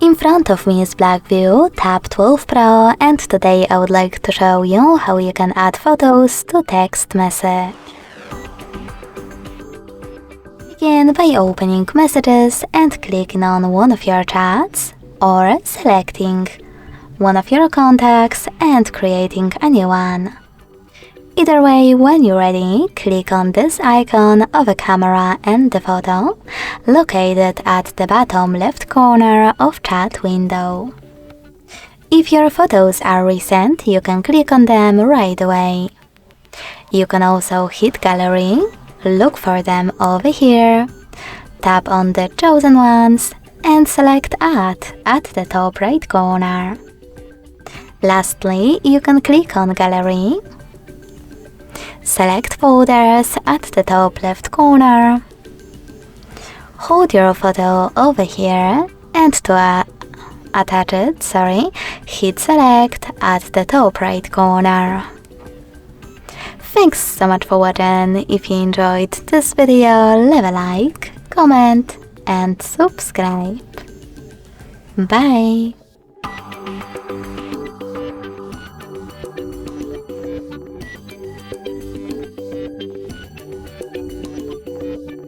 In front of me is BLACKVIEW Tab 12 Pro, and today I would like to show you how you can add photos to text message. Begin by opening Messages and clicking on one of your chats, or selecting one of your contacts and creating a new one. Either way, when you're ready, click on this icon of a camera and the photo, located at the bottom left corner of chat window. If your photos are recent, you can click on them right away. You can also hit Gallery, look for them over here, tap on the chosen ones, and select Add at the top right corner. Lastly, you can click on Gallery, select Folders at the top left corner, hold your photo over here, and to attach it, hit Select at the top right corner. Thanks so much for watching. If you enjoyed this video, leave a like, comment and subscribe. Bye!